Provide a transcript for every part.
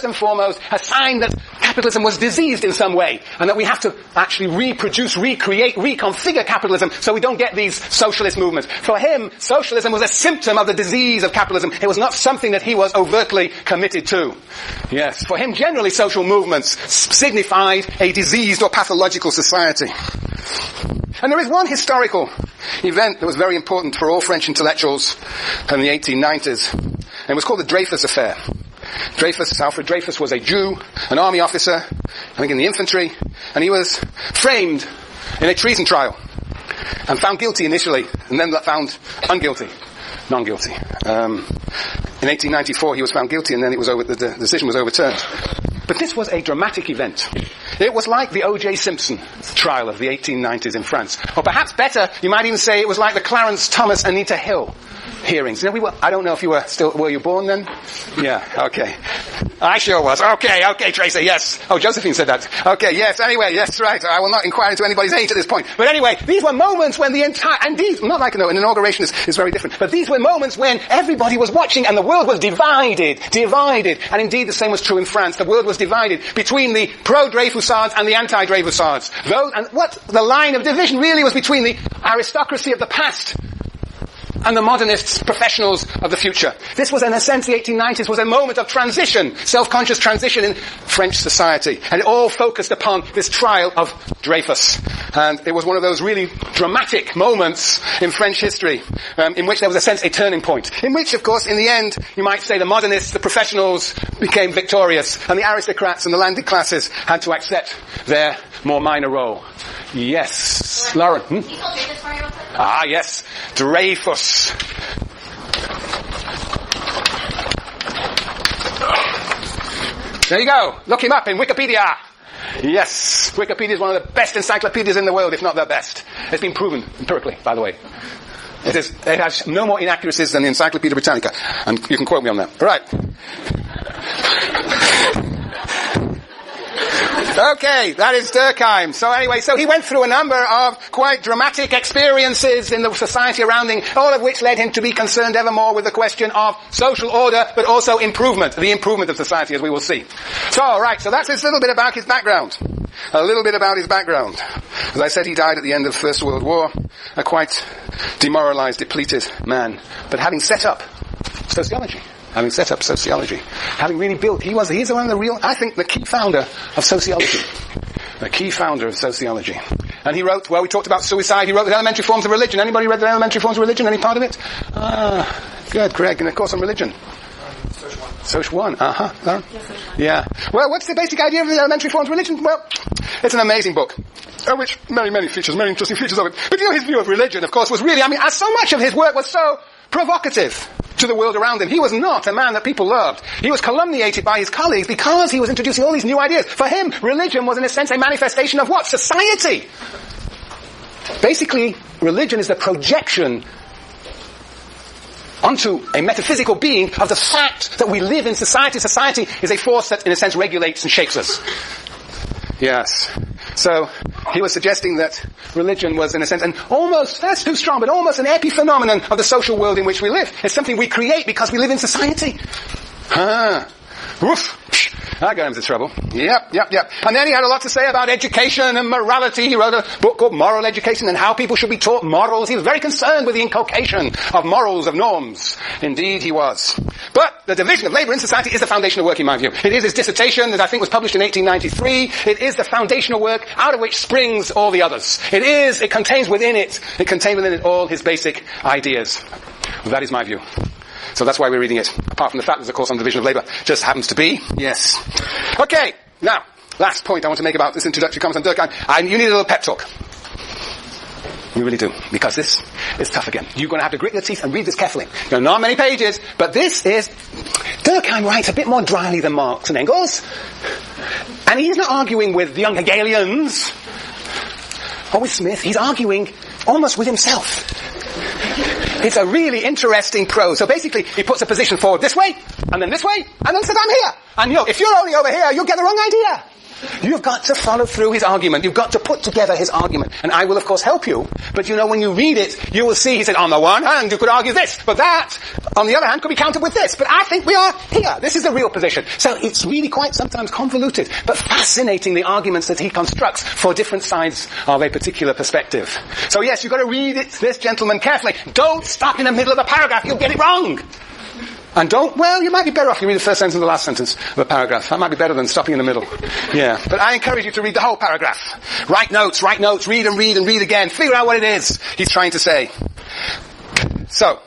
and foremost a sign that capitalism was diseased in some way, and that we have to actually reproduce, recreate, reconfigure capitalism so we don't get these socialist movements. For him, socialism was a symptom of the disease of capitalism. It was not something that he was overtly committed to. Yes, for him, generally social movements signified a diseased or pathological society. And there is one historical event that was very important for all French intellectuals in the 1890s, and it was called the Dreyfus Affair. Alfred Dreyfus was a Jew, an army officer, I think in the infantry, and he was framed in a treason trial and found guilty initially, and then found non-guilty. In 1894 he was found guilty, and then the decision was overturned. But this was a dramatic event. It was like the O.J. Simpson trial of the 1890s in France. Or perhaps better, you might even say it was like the Clarence Thomas Anita Hill hearings. You know, I don't know if you were you born then? Yeah, okay. I sure was. Okay, Tracy, yes. Oh, Josephine said that. Okay, yes, anyway, yes, right. I will not inquire into anybody's age at this point. But anyway, these were moments when not like an inauguration is very different, but these were moments when everybody was watching and the world was divided. And indeed the same was true in France. The world was divided between the pro-Dreyfusards and the anti-Dreyfusards. And what the line of division really was between the aristocracy of the past and the modernists, professionals of the future. This was, in a sense, the 1890s was a moment of transition, self-conscious transition in French society. And it all focused upon this trial of Dreyfus. And it was one of those really dramatic moments in French history, in which there was, a turning point. In which, of course, in the end, you might say the modernists, the professionals became victorious, and the aristocrats and the landed classes had to accept their more minor role. Yes. Lauren? Yes. Dreyfus. There you go. Look him up in Wikipedia. Yes. Wikipedia is one of the best encyclopedias in the world, if not the best. It's been proven empirically, by the way. It has no more inaccuracies than the Encyclopedia Britannica. And you can quote me on that. Right. Okay, that is Durkheim. So anyway, he went through a number of quite dramatic experiences in the society around him, all of which led him to be concerned ever more with the question of social order, but also improvement, the improvement of society, as we will see. So that's a little bit about his background. As I said, he died at the end of the First World War, a quite demoralized, depleted man, but having set up sociology. Having really built, he's one of the real, I think, the key founder of sociology. And he wrote, we talked about suicide, he wrote the Elementary Forms of Religion. Anybody read the Elementary Forms of Religion? Any part of it? Good, Greg, and of course on religion. Social 1, Yeah. Well, what's the basic idea of the Elementary Forms of Religion? Well, it's an amazing book. Which, many interesting features of it. But his view of religion, of course, was really, so much of his work was so provocative to the world around him. He was not a man that people loved. He was calumniated by his colleagues because he was introducing all these new ideas. For him, religion was in a sense a manifestation of what? Society. Basically, religion is the projection onto a metaphysical being of the fact that we live in society. Society is a force that, in a sense, regulates and shapes us. Yes. So, he was suggesting that religion was, in a sense, that's too strong, but almost an epiphenomenon of the social world in which we live. It's something we create because we live in society. Woof. I got him into trouble. Yep. And then he had a lot to say about education and morality. He wrote a book called Moral Education and how people should be taught morals. He was very concerned with the inculcation of morals, of norms. Indeed he was. But the division of labour in society is the foundational work in my view. It is his dissertation that I think was published in 1893. It is the foundational work out of which springs all the others. It contains within it all his basic ideas. Well, that is my view. So that's why we're reading it. Apart from the fact there's a course on division of labour. Just happens to be. Yes. Okay. Now, last point I want to make about this introductory comments on Durkheim. You need a little pep talk. You really do. Because this is tough again. You're going to have to grit your teeth and read this carefully. Not many pages, but this is... Durkheim writes a bit more dryly than Marx and Engels. And he's not arguing with the young Hegelians or with Smith. He's arguing almost with himself. It's a really interesting prose. So basically, he puts a position forward this way, and then this way, and then says, I'm here. And if you're only over here, you'll get the wrong idea. You've got to follow through his argument. You've got to put together his argument. And I will, of course, help you. But when you read it, you will see, he said, on the one hand, you could argue this, but that, on the other hand, could be countered with this. But I think we are here. This is the real position. So it's really quite sometimes convoluted, but fascinating, the arguments that he constructs for different sides of a particular perspective. So yes, you've got to read this gentleman carefully. Don't stop in the middle of a paragraph. You'll get it wrong. And you might be better off you read the first sentence and the last sentence of a paragraph. That might be better than stopping in the middle. Yeah. But I encourage you to read the whole paragraph. Write notes, read and read again. Figure out what it is he's trying to say. So,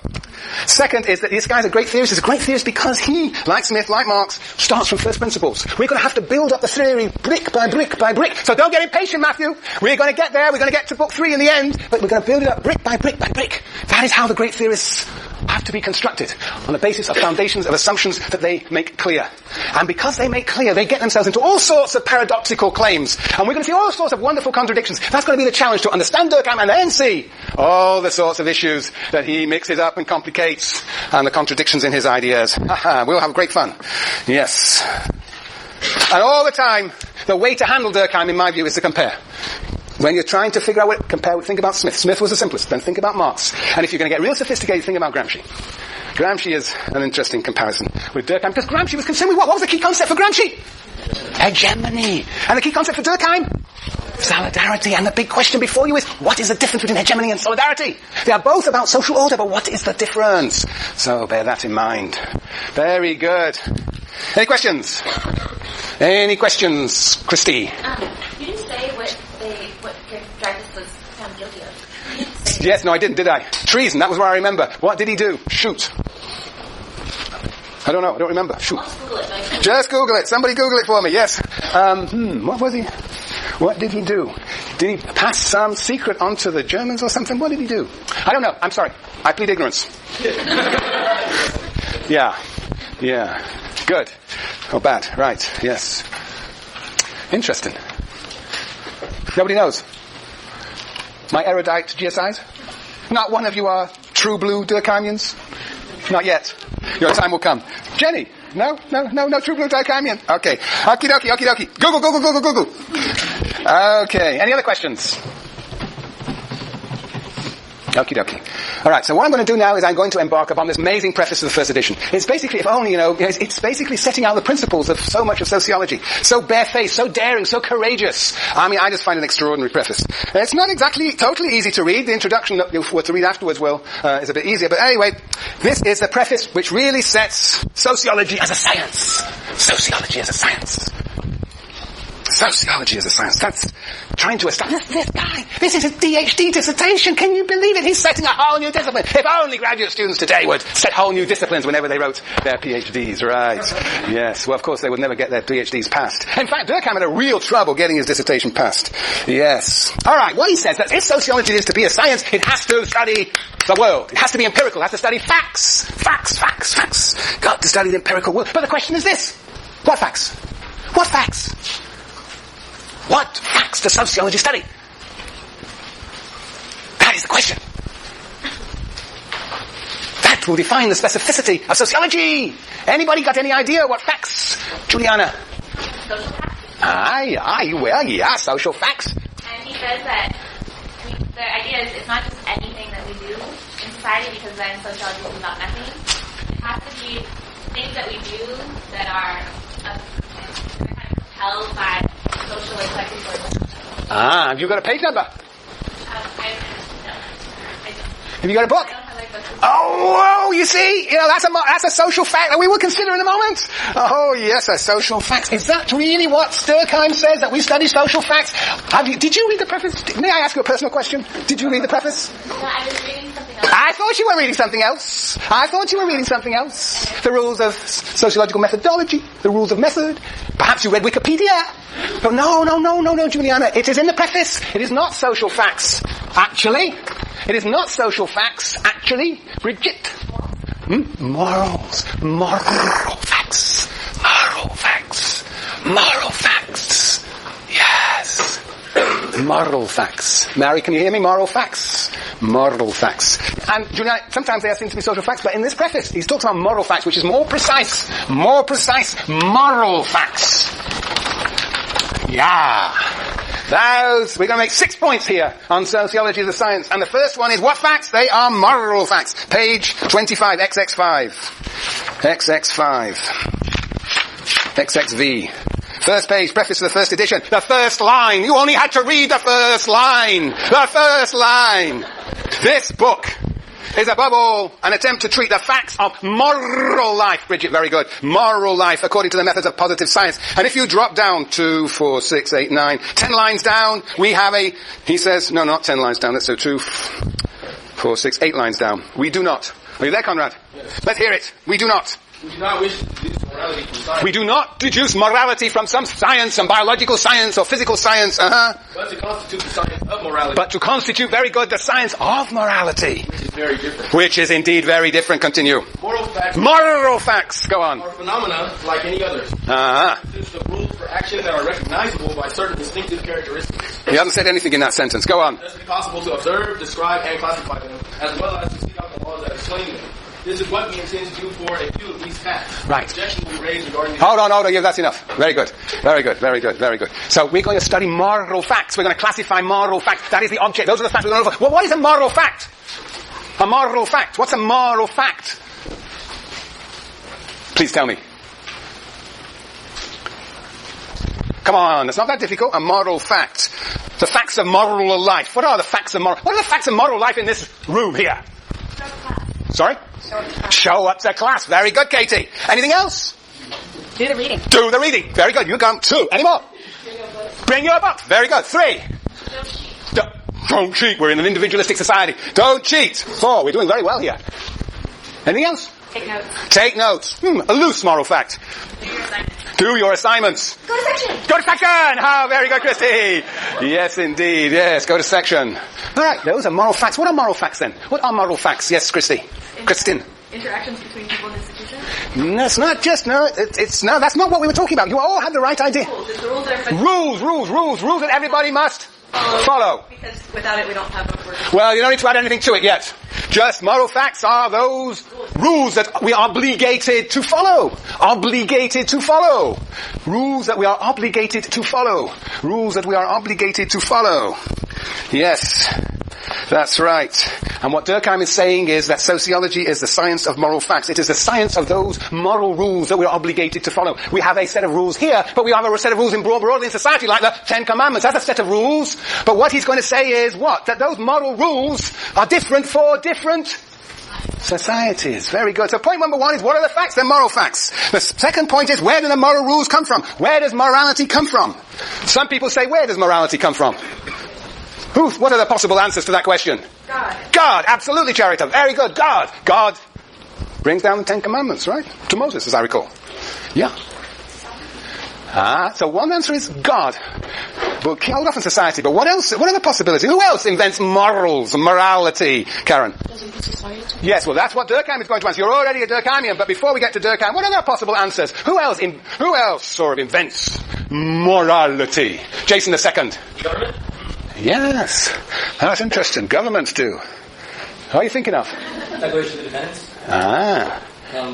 second is that this guy's a great theorist. He's a great theorist because he, like Smith, like Marx, starts from first principles. We're going to have to build up the theory brick by brick by brick. So don't get impatient, Matthew. We're going to get there. We're going to get to book 3 in the end. But we're going to build it up brick by brick by brick. That is how the great theorists have to be constructed, on the basis of foundations, of assumptions that they make clear. And because they make clear, they get themselves into all sorts of paradoxical claims. And we're going to see all sorts of wonderful contradictions. That's going to be the challenge, to understand Durkheim and then see all the sorts of issues that he mixes up and complicates, and the contradictions in his ideas. We'll have great fun. Yes. And all the time, the way to handle Durkheim, in my view, is to compare. When you're trying to figure out what, think about Smith. Smith was the simplest. Then think about Marx. And if you're going to get real sophisticated, think about Gramsci. Gramsci is an interesting comparison with Durkheim, because Gramsci was concerned with what? What was the key concept for Gramsci? Hegemony. And the key concept for Durkheim? Solidarity. And the big question before you is, what is the difference between hegemony and solidarity? They are both about social order, but what is the difference? So bear that in mind. Very good. Any questions? Any questions, Christy? You didn't say what Dreyfus was found guilty of. Yes, no, I didn't, did I? Treason, that was what I remember. What did he do? Shoot. I don't know, I don't remember. Shoot. Just Google it. Somebody Google it for me, yes. What was he? What did he do? Did he pass some secret onto the Germans or something? What did he do? I don't know. I'm sorry. I plead ignorance. Yeah. Good. Oh, bad. Right. Yes. Interesting. Nobody knows. My erudite GSIs? Not one of you are true blue Durkheimians? Not yet. Your time will come. Jenny? No true blue Durkheimian. Okay. Okie dokie. Google. Okay. Any other questions? Okie dokie. Alright, so what I'm going to do now is I'm going to embark upon this amazing preface of the first edition. It's basically, if only, it's basically setting out the principles of so much of sociology. So barefaced, so daring, so courageous. I mean, I just find an extraordinary preface. It's not exactly totally easy to read. The introduction that you were to read afterwards is a bit easier. But anyway, this is the preface which really sets sociology as a science. Sociology as a science. Sociology as a science. That's trying to establish this guy. This is his PhD dissertation. Can you believe it? He's setting a whole new discipline. If only graduate students today would set whole new disciplines whenever they wrote their PhDs, right? Yes. Well, of course, they would never get their PhDs passed. In fact, Durkheim had a real trouble getting his dissertation passed. Yes. All right. What he says that if sociology is to be a science, it has to study the world. It has to be empirical. It has to study facts. Facts. Got to study the empirical world. But the question is this: what facts? What facts? What facts does sociology study? That is the question. That will define the specificity of sociology. Anybody got any idea what facts? Juliana? Social facts. Yeah, social facts. And he says that, the idea is it's not just anything that we do in society, because then sociology is about nothing. It has to be things that we do that are kind of propelled by social and collective forces. Have you got a page number? Have you got a book? Oh, you see, that's a social fact that we will consider in a moment. Oh, yes, a social fact. Is that really what Durkheim says, that we study social facts? Did you read the preface? May I ask you a personal question? Did you read the preface? No, I was reading something else. I thought you were reading something else. The rules of sociological methodology, the rules of method. Perhaps you read Wikipedia. But no, Juliana. It is in the preface. It is not social facts. Actually, it is not social facts. Actually, Bridget. Moral facts. Yes. Moral facts. Mary, can you hear me? Moral facts. And Juliana, sometimes they seem to be social facts, but in this preface, he talks about moral facts, which is more precise. Moral facts. Yeah. We're going to make 6 points here on sociology of the science. And the first one is what facts? They are moral facts. Page 25, XX5. XXV. First page, preface to the first edition. The first line. You only had to read the first line. The first line. This book is above all an attempt to treat the facts of moral life. Bridget, very good. Moral life according to the methods of positive science. And if you drop down 2, 4, 6, 8, 9, 10 lines down, we have he says, no, not 10 lines down. Let's do 2, 4, 6, 8 lines down. We do not. Are you there, Conrad? Yes. Let's hear it. We do not. We do not wish to deduce morality from science. We do not deduce morality from some science, some biological science or physical science, But to constitute the science of morality. But to constitute, very good, the science of morality. Which is very different. Which is indeed very different. Continue. Moral facts, go on. Are phenomena like any others. Consist of rules for action that are recognizable by certain distinctive characteristics. You haven't said anything in that sentence. Go on. It is possible to observe, describe, and classify them, as well as to seek out the laws that explain them. This is what we intend to do for a few of these facts. Right. Objection will be raised regarding the... Hold on, yeah, that's enough. Very good. So we're going to study moral facts. We're going to classify moral facts. That is the object. Those are the facts we're going to look for. Well, what is a moral fact? A moral fact. What's a moral fact? Please tell me. Come on, it's not that difficult. A moral fact. The facts of moral life. What are the facts of moral life in this room here? Sorry? Show up to class. Very good, Katie. Anything else? Do the reading. Very good. You got 2. Any more? Bring your book. Very good. 3. Don't cheat. We're in an individualistic society. Don't cheat. 4. We're doing very well here. Anything else? Take notes. A loose moral fact. Do your assignments. Go to section. Oh, very good, Christy. Yes, indeed. Yes, go to section. All right, those are moral facts. What are moral facts then? What are moral facts? Yes, Christy. Christine. Interactions between people and institutions? No, it's not just, that's not what we were talking about. You all had the right idea. Rules that everybody must follow. Because without it we don't have a word. Well, you don't need to add anything to it yet. Just moral facts are those rules that we are obligated to follow. Rules that we are obligated to follow. Yes. That's right. And what Durkheim is saying is that sociology is the science of moral facts. It is the science of those moral rules that we're obligated to follow. We have a set of rules here, but we have a set of rules broadly in society, like the 10 Commandments. That's a set of rules. But what he's going to say is what? That those moral rules are different for different societies. Very good. So point number 1 is what are the facts? They're moral facts. The second point is where do the moral rules come from? Where does morality come from? Some people say, where does morality come from? What are the possible answers to that question? God, absolutely, Charita. Very good, God. God brings down the 10 Commandments, right? To Moses, as I recall. Yeah. So one answer is God. We'll hold off in society, but what else? What are the possibilities? Who else invents morals, morality? Karen? Yes, well that's what Durkheim is going to answer. You're already a Durkheimian, but before we get to Durkheim, what are the possible answers? Who else sort of invents morality? Jason II. Government? Yes. That's interesting. Governments do. What are you thinking of? Declaration of Independence.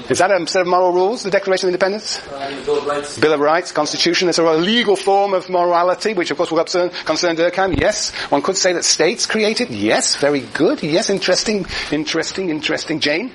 Is that a set of moral rules, the Declaration of Independence? Bill of Rights. Bill of Rights, Constitution. It's a legal form of morality, which of course will concern Durkheim. Yes. One could say that states created. Yes. Very good. Yes. Interesting. Jane?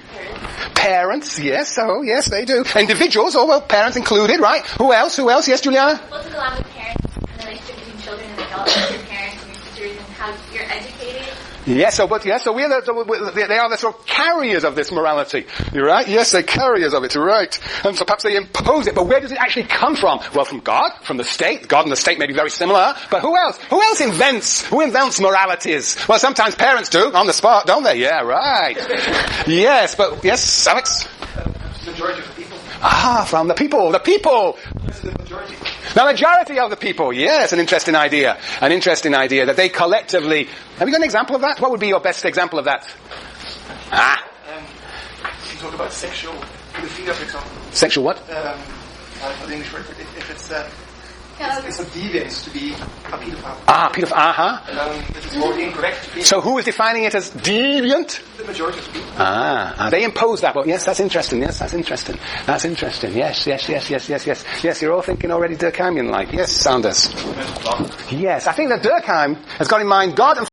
Parents. Yes. Oh, yes, they do. Individuals. Oh, well, parents included, right? Who else? Yes, Juliana? What's along with parents and the relationship between children and adults, your parents and your teachers, and how you're educated? Yes, they are the sort of carriers of this morality. You're right? Yes, they're carriers of it, right. And so perhaps they impose it, but where does it actually come from? Well, from God, from the state. God and the state may be very similar, but who else? Who invents moralities? Well, sometimes parents do, on the spot, don't they? Yeah, right. Yes, Alex? The majority of the people. From the people. The majority. The majority of the people. Yes, an interesting idea that they collectively... Have you got an example of that? What would be your best example of that? You talk about sexual pedophilia, for example. Sexual what? I don't know the English word, if it's It's a deviance to be a pedophile. Pedophile. And then this is more incorrect to be So who is defining it as deviant? the majority of people. They impose that. Well, yes, that's interesting. Yes, that's interesting. That's interesting. Yes. Yes, you're all thinking already Durkheimian-like. Yes, Sanders. Yes, I think that Durkheim has got in mind God and